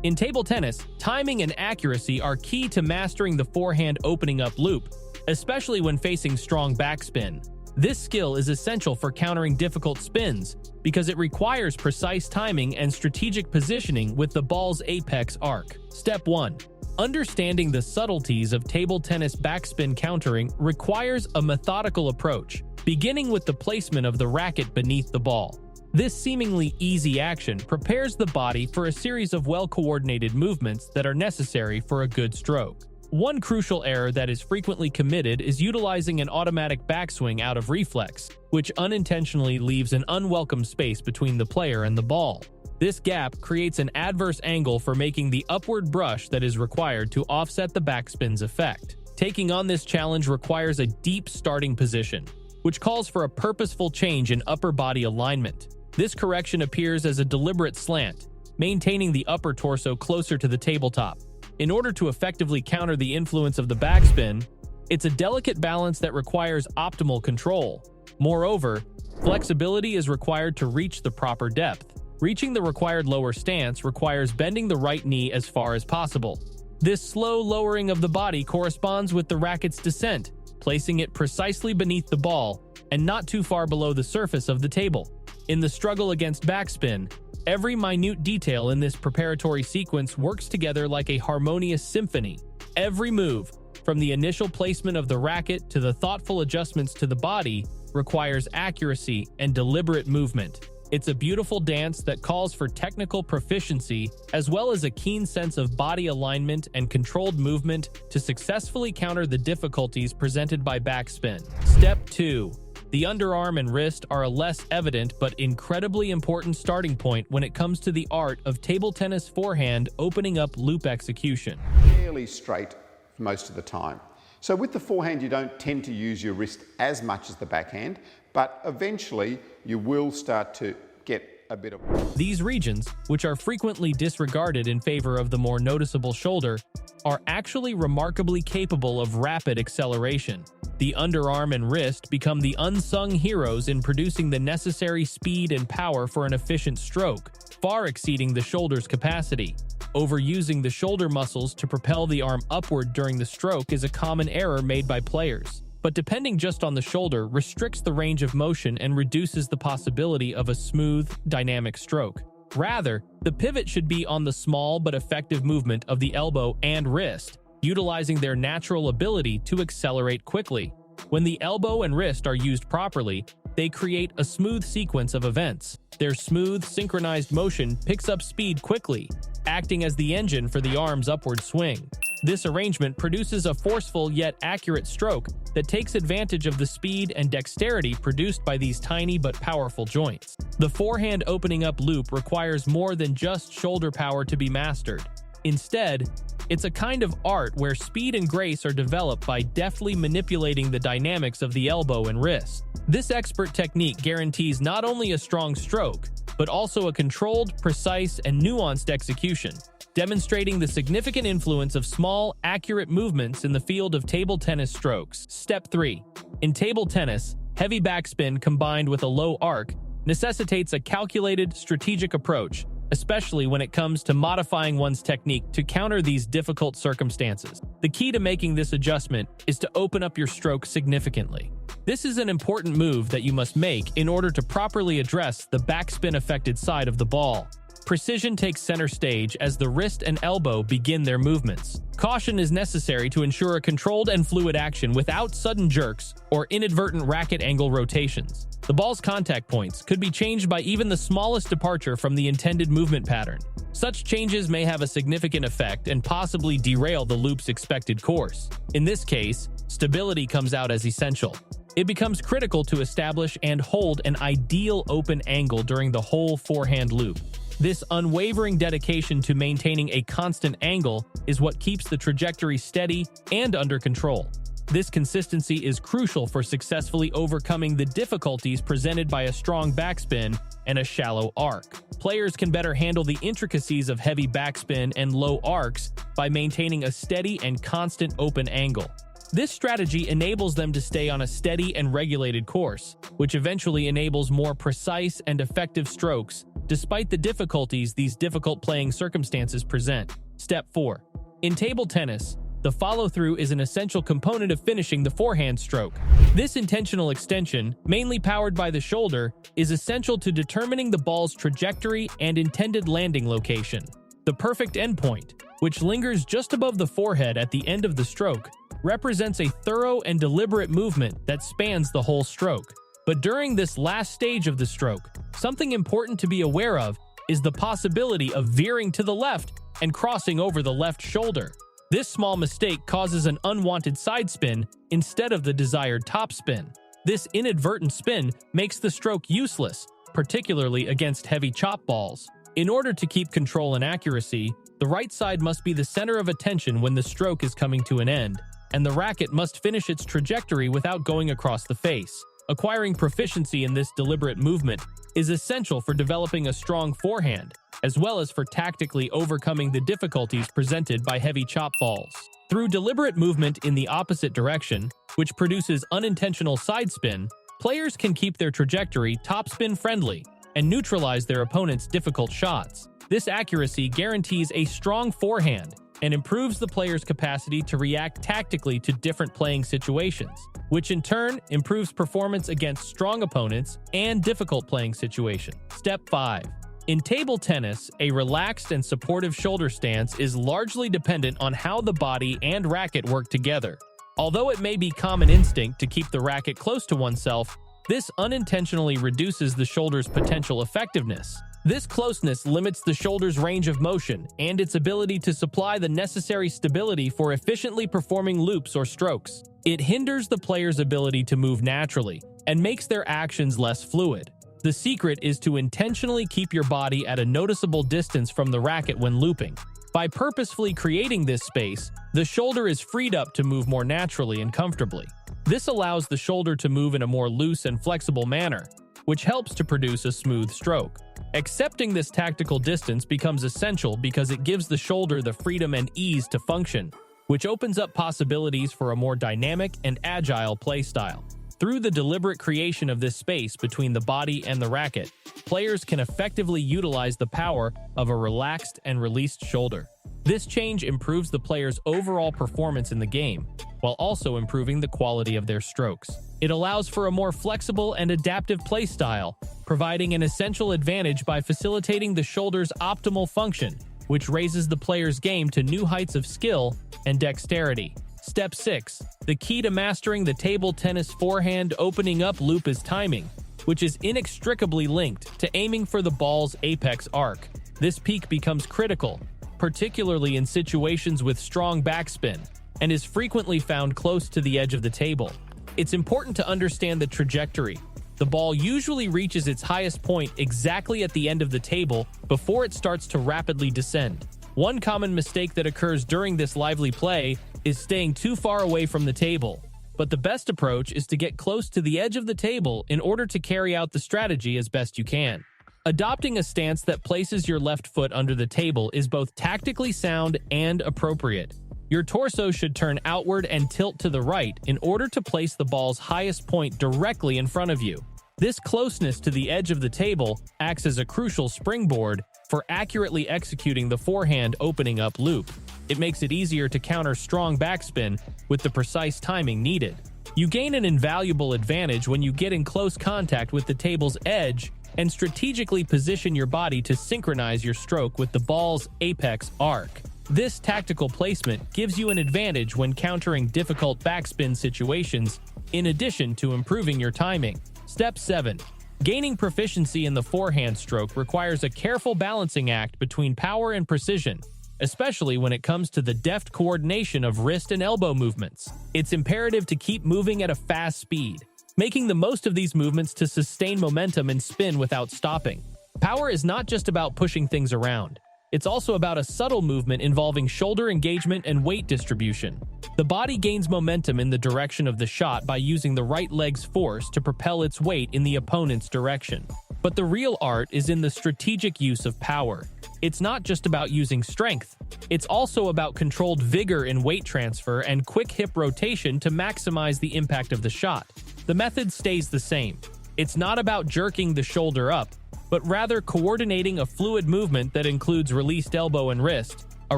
In table tennis, timing and accuracy are key to mastering the forehand opening up loop, especially when facing strong backspin. This skill is essential for countering difficult spins because it requires precise timing and strategic positioning with the ball's apex arc. Step 1. Understanding the subtleties of table tennis backspin countering requires a methodical approach, beginning with the placement of the racket beneath the ball. This seemingly easy action prepares the body for a series of well-coordinated movements that are necessary for a good stroke. One crucial error that is frequently committed is utilizing an automatic backswing out of reflex, which unintentionally leaves an unwelcome space between the player and the ball. This gap creates an adverse angle for making the upward brush that is required to offset the backspin's effect. Taking on this challenge requires a deep starting position, which calls for a purposeful change in upper body alignment. This correction appears as a deliberate slant, maintaining the upper torso closer to the tabletop. In order to effectively counter the influence of the backspin, it's a delicate balance that requires optimal control. Moreover, flexibility is required to reach the proper depth. Reaching the required lower stance requires bending the right knee as far as possible. This slow lowering of the body corresponds with the racket's descent, placing it precisely beneath the ball and not too far below the surface of the table. In the struggle against backspin, every minute detail in this preparatory sequence works together like a harmonious symphony. Every move, from the initial placement of the racket to the thoughtful adjustments to the body, requires accuracy and deliberate movement. It's a beautiful dance that calls for technical proficiency as well as a keen sense of body alignment and controlled movement to successfully counter the difficulties presented by backspin. Step 2. The underarm and wrist are a less evident but incredibly important starting point when it comes to the art of table tennis forehand opening up loop execution. Fairly straight most of the time. So with the forehand, you don't tend to use your wrist as much as the backhand, but eventually you will start to get a bit of... These regions, which are frequently disregarded in favor of the more noticeable shoulder, are actually remarkably capable of rapid acceleration. The underarm and wrist become the unsung heroes in producing the necessary speed and power for an efficient stroke, far exceeding the shoulder's capacity. Overusing the shoulder muscles to propel the arm upward during the stroke is a common error made by players, but depending just on the shoulder restricts the range of motion and reduces the possibility of a smooth, dynamic stroke. Rather, the pivot should be on the small but effective movement of the elbow and wrist, utilizing their natural ability to accelerate quickly. When the elbow and wrist are used properly, they create a smooth sequence of events. Their smooth, synchronized motion picks up speed quickly, acting as the engine for the arm's upward swing. This arrangement produces a forceful yet accurate stroke that takes advantage of the speed and dexterity produced by these tiny but powerful joints. The forehand opening up loop requires more than just shoulder power to be mastered. Instead, it's a kind of art where speed and grace are developed by deftly manipulating the dynamics of the elbow and wrist. This expert technique guarantees not only a strong stroke, but also a controlled, precise, and nuanced execution, demonstrating the significant influence of small, accurate movements in the field of table tennis strokes. Step 3. In table tennis, heavy backspin combined with a low arc necessitates a calculated, strategic approach, especially when it comes to modifying one's technique to counter these difficult circumstances. The key to making this adjustment is to open up your stroke significantly. This is an important move that you must make in order to properly address the backspin-affected side of the ball. Precision takes center stage as the wrist and elbow begin their movements. Caution is necessary to ensure a controlled and fluid action without sudden jerks or inadvertent racket angle rotations. The ball's contact points could be changed by even the smallest departure from the intended movement pattern. Such changes may have a significant effect and possibly derail the loop's expected course. In this case, stability comes out as essential. It becomes critical to establish and hold an ideal open angle during the whole forehand loop. This unwavering dedication to maintaining a constant angle is what keeps the trajectory steady and under control. This consistency is crucial for successfully overcoming the difficulties presented by a strong backspin and a shallow arc. Players can better handle the intricacies of heavy backspin and low arcs by maintaining a steady and constant open angle. This strategy enables them to stay on a steady and regulated course, which eventually enables more precise and effective strokes, despite the difficulties these difficult playing circumstances present. Step 4. In table tennis, the follow-through is an essential component of finishing the forehand stroke. This intentional extension, mainly powered by the shoulder, is essential to determining the ball's trajectory and intended landing location. The perfect endpoint, which lingers just above the forehead at the end of the stroke, represents a thorough and deliberate movement that spans the whole stroke. But during this last stage of the stroke, something important to be aware of is the possibility of veering to the left and crossing over the left shoulder. This small mistake causes an unwanted side spin instead of the desired top spin. This inadvertent spin makes the stroke useless, particularly against heavy chop balls. In order to keep control and accuracy, the right side must be the center of attention when the stroke is coming to an end, and the racket must finish its trajectory without going across the face. Acquiring proficiency in this deliberate movement is essential for developing a strong forehand, as well as for tactically overcoming the difficulties presented by heavy chop balls. Through deliberate movement in the opposite direction, which produces unintentional side spin, players can keep their trajectory topspin friendly and neutralize their opponent's difficult shots. This accuracy guarantees a strong forehand and improves the player's capacity to react tactically to different playing situations, which in turn improves performance against strong opponents and difficult playing situations. Step 5. In table tennis, a relaxed and supportive shoulder stance is largely dependent on how the body and racket work together. Although it may be common instinct to keep the racket close to oneself, this unintentionally reduces the shoulder's potential effectiveness. This closeness limits the shoulder's range of motion and its ability to supply the necessary stability for efficiently performing loops or strokes. It hinders the player's ability to move naturally and makes their actions less fluid. The secret is to intentionally keep your body at a noticeable distance from the racket when looping. By purposefully creating this space, the shoulder is freed up to move more naturally and comfortably. This allows the shoulder to move in a more loose and flexible manner, which helps to produce a smooth stroke. Accepting this tactical distance becomes essential because it gives the shoulder the freedom and ease to function, which opens up possibilities for a more dynamic and agile play style. Through the deliberate creation of this space between the body and the racket, players can effectively utilize the power of a relaxed and released shoulder. This change improves the player's overall performance in the game, while also improving the quality of their strokes. It allows for a more flexible and adaptive play style, providing an essential advantage by facilitating the shoulder's optimal function, which raises the player's game to new heights of skill and dexterity. Step 6. The key to mastering the table tennis forehand opening up loop is timing, which is inextricably linked to aiming for the ball's apex arc. This peak becomes critical, particularly in situations with strong backspin, and is frequently found close to the edge of the table. It's important to understand the trajectory. The ball usually reaches its highest point exactly at the end of the table before it starts to rapidly descend. One common mistake that occurs during this lively play is staying too far away from the table, but the best approach is to get close to the edge of the table in order to carry out the strategy as best you can. Adopting a stance that places your left foot under the table is both tactically sound and appropriate. Your torso should turn outward and tilt to the right in order to place the ball's highest point directly in front of you. This closeness to the edge of the table acts as a crucial springboard for accurately executing the forehand opening up loop. It makes it easier to counter strong backspin with the precise timing needed. You gain an invaluable advantage when you get in close contact with the table's edge and strategically position your body to synchronize your stroke with the ball's apex arc. This tactical placement gives you an advantage when countering difficult backspin situations, in addition to improving your timing. Step 7. Gaining proficiency in the forehand stroke requires a careful balancing act between power and precision, especially when it comes to the deft coordination of wrist and elbow movements. It's imperative to keep moving at a fast speed, making the most of these movements to sustain momentum and spin without stopping. Power is not just about pushing things around. It's also about a subtle movement involving shoulder engagement and weight distribution. The body gains momentum in the direction of the shot by using the right leg's force to propel its weight in the opponent's direction. But the real art is in the strategic use of power. It's not just about using strength. It's also about controlled vigor in weight transfer and quick hip rotation to maximize the impact of the shot. The method stays the same. It's not about jerking the shoulder up, but rather coordinating a fluid movement that includes released elbow and wrist, a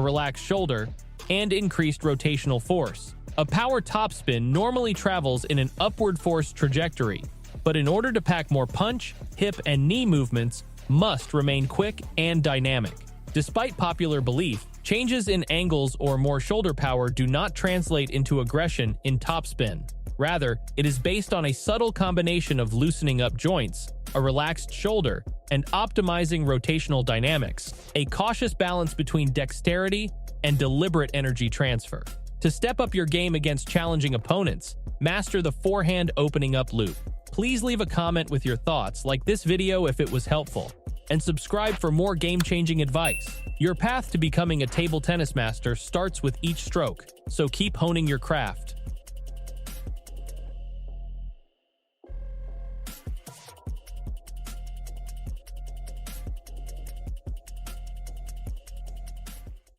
relaxed shoulder, and increased rotational force. A power topspin normally travels in an upward force trajectory, but in order to pack more punch, hip, and knee movements must remain quick and dynamic. Despite popular belief, changes in angles or more shoulder power do not translate into aggression in topspin. Rather, it is based on a subtle combination of loosening up joints, a relaxed shoulder, and optimizing rotational dynamics, a cautious balance between dexterity and deliberate energy transfer. To step up your game against challenging opponents, master the forehand opening up loop. Please leave a comment with your thoughts, like this video if it was helpful, and subscribe for more game-changing advice. Your path to becoming a table tennis master starts with each stroke, so keep honing your craft.